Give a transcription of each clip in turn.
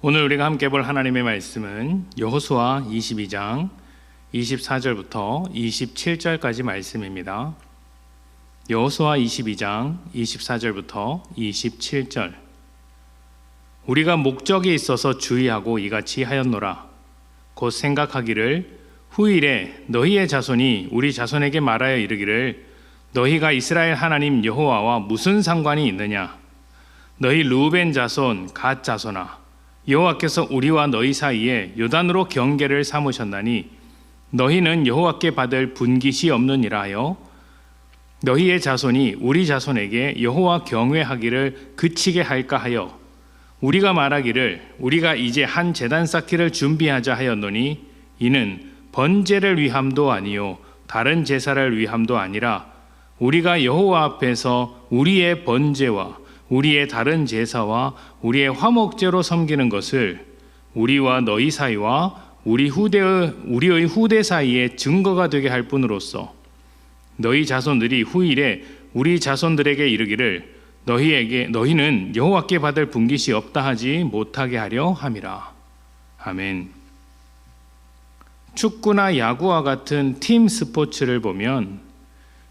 오늘 우리가 함께 볼 하나님의 말씀은 여호수아 22장 24절부터 27절까지 말씀입니다. 여호수아 22장 24절부터 27절. 우리가 목적이 있어서 주의하고 이같이 하였노라. 곧 생각하기를 후일에 너희의 자손이 우리 자손에게 말하여 이르기를 너희가 이스라엘 하나님 여호와와 무슨 상관이 있느냐. 너희 르우벤 자손 갓 자손아, 여호와께서 우리와 너희 사이에 요단으로 경계를 삼으셨나니 너희는 여호와께 받을 분깃이 없느니라 하여 너희의 자손이 우리 자손에게 여호와 경외하기를 그치게 할까 하여 우리가 말하기를 우리가 이제 한 제단 쌓기를 준비하자 하였노니 이는 번제를 위함도 아니요 다른 제사를 위함도 아니라 우리가 여호와 앞에서 우리의 번제와 우리의 다른 제사와 우리의 화목제로 섬기는 것을 우리와 너희 사이와 우리의 후대 사이에 증거가 되게 할 뿐으로써 너희 자손들이 후일에 우리 자손들에게 이르기를 너희는 여호와께 받을 분깃이 없다 하지 못하게 하려 함이라. 아멘. 축구나 야구와 같은 팀 스포츠를 보면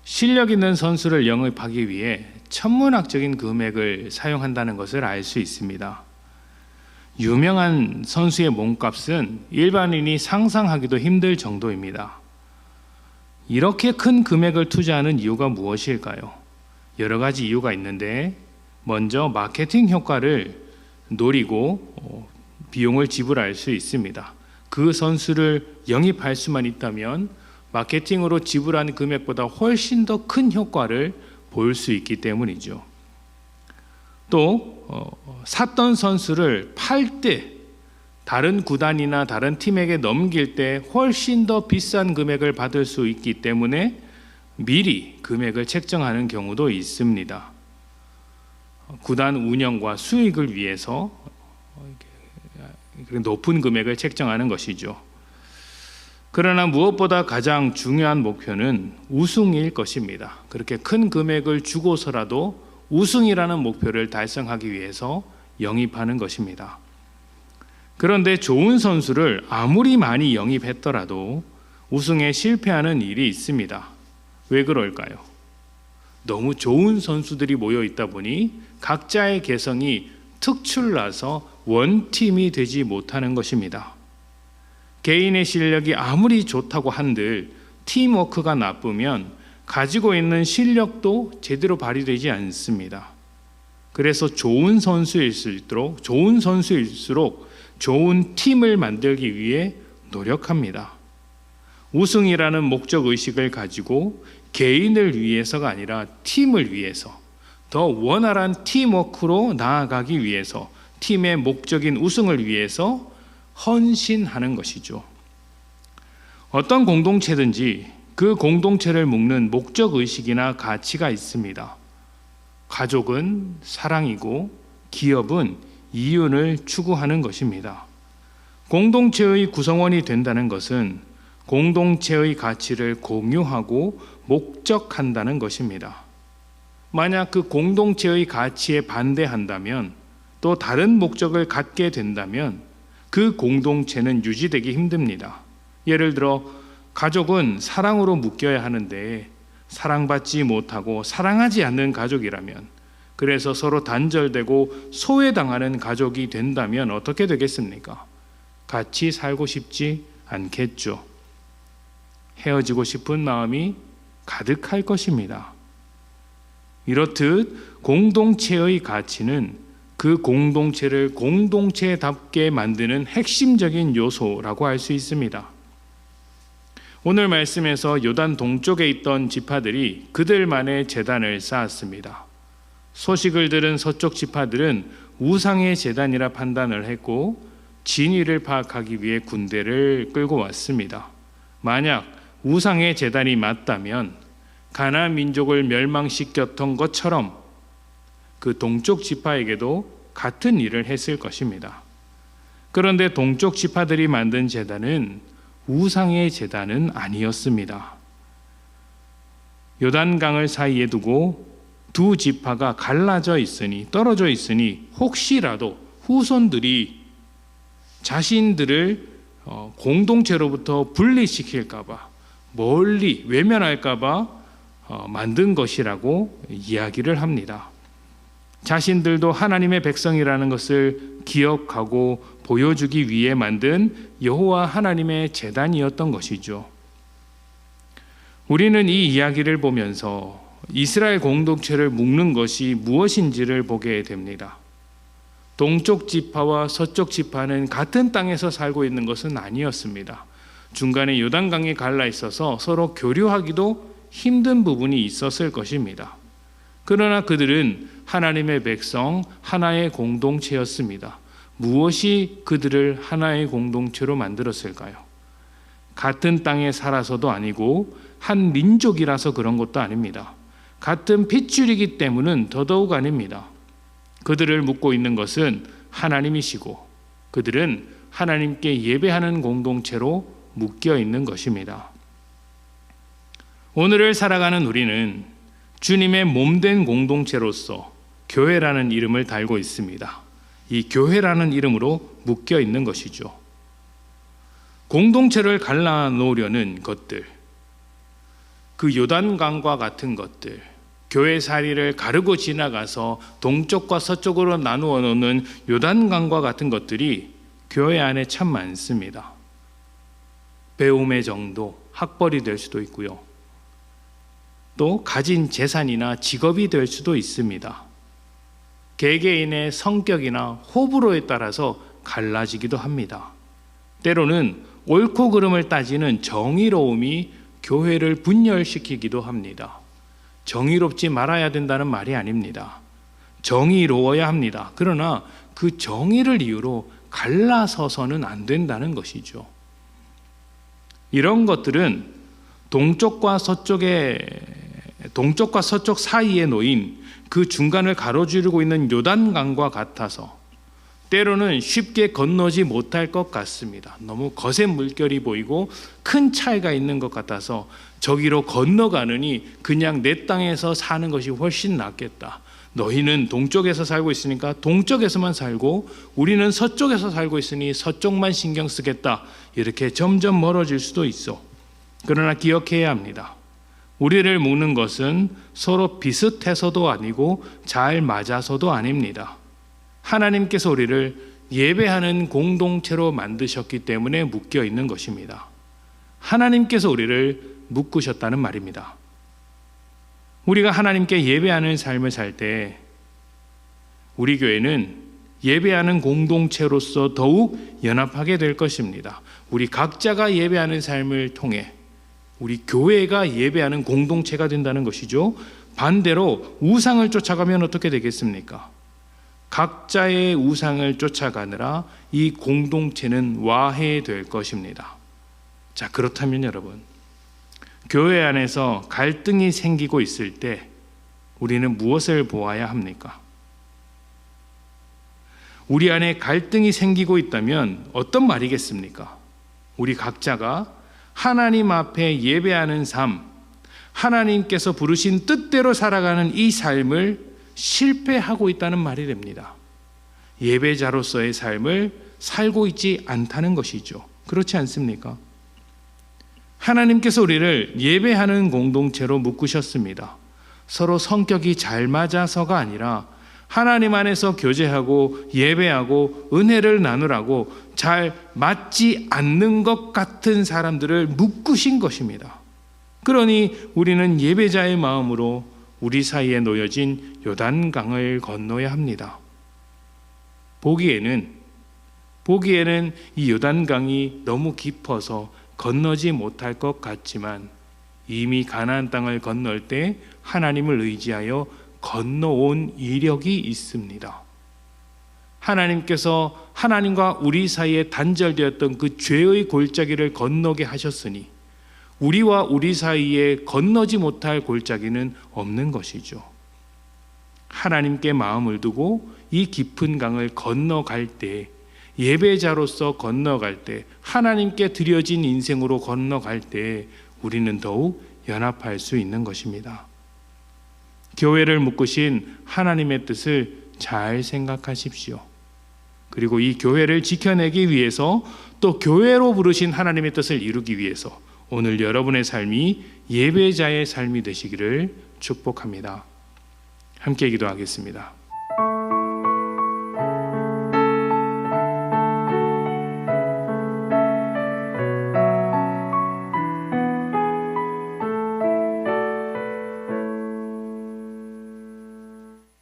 실력 있는 선수를 영입하기 위해 천문학적인 금액을 사용한다는 것을 알 수 있습니다. 유명한 선수의 몸값은 일반인이 상상하기도 힘들 정도입니다. 이렇게 큰 금액을 투자하는 이유가 무엇일까요? 여러 가지 이유가 있는데 먼저 마케팅 효과를 노리고 비용을 지불할 수 있습니다. 그 선수를 영입할 수만 있다면 마케팅으로 지불한 금액보다 훨씬 더 큰 효과를 볼 수 있기 때문이죠. 또 샀던 선수를 팔 때 다른 구단이나 다른 팀에게 넘길 때 훨씬 더 비싼 금액을 받을 수 있기 때문에 미리 금액을 책정하는 경우도 있습니다. 구단 운영과 수익을 위해서 높은 금액을 책정하는 것이죠. 그러나 무엇보다 가장 중요한 목표는 우승일 것입니다. 그렇게 큰 금액을 주고서라도 우승이라는 목표를 달성하기 위해서 영입하는 것입니다. 그런데 좋은 선수를 아무리 많이 영입했더라도 우승에 실패하는 일이 있습니다. 왜 그럴까요? 너무 좋은 선수들이 모여 있다 보니 각자의 개성이 특출나서 원팀이 되지 못하는 것입니다. 개인의 실력이 아무리 좋다고 한들 팀워크가 나쁘면 가지고 있는 실력도 제대로 발휘되지 않습니다. 그래서 좋은 선수일수록 좋은 팀을 만들기 위해 노력합니다. 우승이라는 목적의식을 가지고 개인을 위해서가 아니라 팀을 위해서 더 원활한 팀워크로 나아가기 위해서 팀의 목적인 우승을 위해서 헌신하는 것이죠. 어떤 공동체든지 그 공동체를 묶는 목적의식이나 가치가 있습니다. 가족은 사랑이고 기업은 이윤을 추구하는 것입니다. 공동체의 구성원이 된다는 것은 공동체의 가치를 공유하고 목적한다는 것입니다. 만약 그 공동체의 가치에 반대한다면 또 다른 목적을 갖게 된다면 그 공동체는 유지되기 힘듭니다. 예를 들어 가족은 사랑으로 묶여야 하는데 사랑받지 못하고 사랑하지 않는 가족이라면, 그래서 서로 단절되고 소외당하는 가족이 된다면 어떻게 되겠습니까? 같이 살고 싶지 않겠죠. 헤어지고 싶은 마음이 가득할 것입니다. 이렇듯 공동체의 가치는 그 공동체를 공동체답게 만드는 핵심적인 요소라고 할 수 있습니다. 오늘 말씀에서 요단 동쪽에 있던 지파들이 그들만의 제단을 쌓았습니다. 소식을 들은 서쪽 지파들은 우상의 제단이라 판단을 했고 진위를 파악하기 위해 군대를 끌고 왔습니다. 만약 우상의 제단이 맞다면 가나안 민족을 멸망시켰던 것처럼 그 동쪽 지파에게도 같은 일을 했을 것입니다. 그런데 동쪽 지파들이 만든 제단은 우상의 제단은 아니었습니다. 요단강을 사이에 두고 두 지파가 갈라져 있으니, 떨어져 있으니 혹시라도 후손들이 자신들을 공동체로부터 분리시킬까봐, 멀리 외면할까봐 만든 것이라고 이야기를 합니다. 자신들도 하나님의 백성이라는 것을 기억하고 보여주기 위해 만든 여호와 하나님의 제단이었던 것이죠. 우리는 이 이야기를 보면서 이스라엘 공동체를 묶는 것이 무엇인지를 보게 됩니다. 동쪽 지파와 서쪽 지파는 같은 땅에서 살고 있는 것은 아니었습니다. 중간에 요단강이 갈라 있어서 서로 교류하기도 힘든 부분이 있었을 것입니다. 그러나 그들은 하나님의 백성, 하나의 공동체였습니다. 무엇이 그들을 하나의 공동체로 만들었을까요? 같은 땅에 살아서도 아니고 한 민족이라서 그런 것도 아닙니다. 같은 핏줄이기 때문은 더더욱 아닙니다. 그들을 묶고 있는 것은 하나님이시고 그들은 하나님께 예배하는 공동체로 묶여 있는 것입니다. 오늘을 살아가는 우리는 주님의 몸된 공동체로서 교회라는 이름을 달고 있습니다. 이 교회라는 이름으로 묶여 있는 것이죠. 공동체를 갈라놓으려는 것들, 그 요단강과 같은 것들, 교회 사리를 가르고 지나가서 동쪽과 서쪽으로 나누어 놓는 요단강과 같은 것들이 교회 안에 참 많습니다. 배움의 정도, 학벌이 될 수도 있고요. 또 가진 재산이나 직업이 될 수도 있습니다. 개개인의 성격이나 호불호에 따라서 갈라지기도 합니다. 때로는 옳고 그름을 따지는 정의로움이 교회를 분열시키기도 합니다. 정의롭지 말아야 된다는 말이 아닙니다. 정의로워야 합니다. 그러나 그 정의를 이유로 갈라서서는 안 된다는 것이죠. 이런 것들은 동쪽과 서쪽 사이에 놓인 그 중간을 가로지르고 있는 요단강과 같아서 때로는 쉽게 건너지 못할 것 같습니다. 너무 거센 물결이 보이고 큰 차이가 있는 것 같아서 저기로 건너가느니 그냥 내 땅에서 사는 것이 훨씬 낫겠다. 너희는 동쪽에서 살고 있으니까 동쪽에서만 살고 우리는 서쪽에서 살고 있으니 서쪽만 신경 쓰겠다. 이렇게 점점 멀어질 수도 있어. 그러나 기억해야 합니다. 우리를 묶는 것은 서로 비슷해서도 아니고 잘 맞아서도 아닙니다. 하나님께서 우리를 예배하는 공동체로 만드셨기 때문에 묶여 있는 것입니다. 하나님께서 우리를 묶으셨다는 말입니다. 우리가 하나님께 예배하는 삶을 살 때 우리 교회는 예배하는 공동체로서 더욱 연합하게 될 것입니다. 우리 각자가 예배하는 삶을 통해 우리 교회가 예배하는 공동체가 된다는 것이죠. 반대로 우상을 쫓아가면 어떻게 되겠습니까? 각자의 우상을 쫓아가느라 이 공동체는 와해될 것입니다. 자, 그렇다면 여러분, 교회 안에서 갈등이 생기고 있을 때 우리는 무엇을 보아야 합니까? 우리 안에 갈등이 생기고 있다면 어떤 말이겠습니까? 우리 각자가 하나님 앞에 예배하는 삶, 하나님께서 부르신 뜻대로 살아가는 이 삶을 실패하고 있다는 말이 됩니다. 예배자로서의 삶을 살고 있지 않다는 것이죠. 그렇지 않습니까? 하나님께서 우리를 예배하는 공동체로 묶으셨습니다. 서로 성격이 잘 맞아서가 아니라 하나님 안에서 교제하고 예배하고 은혜를 나누라고 잘 맞지 않는 것 같은 사람들을 묶으신 것입니다. 그러니 우리는 예배자의 마음으로 우리 사이에 놓여진 요단강을 건너야 합니다. 보기에는 이 요단강이 너무 깊어서 건너지 못할 것 같지만 이미 가나안 땅을 건널 때 하나님을 의지하여 건너온 이력이 있습니다. 하나님께서 하나님과 우리 사이에 단절되었던 그 죄의 골짜기를 건너게 하셨으니 우리와 우리 사이에 건너지 못할 골짜기는 없는 것이죠. 하나님께 마음을 두고 이 깊은 강을 건너갈 때, 예배자로서 건너갈 때, 하나님께 드려진 인생으로 건너갈 때 우리는 더욱 연합할 수 있는 것입니다. 교회를 묶으신 하나님의 뜻을 잘 생각하십시오. 그리고 이 교회를 지켜내기 위해서 또 교회로 부르신 하나님의 뜻을 이루기 위해서 오늘 여러분의 삶이 예배자의 삶이 되시기를 축복합니다. 함께 기도하겠습니다.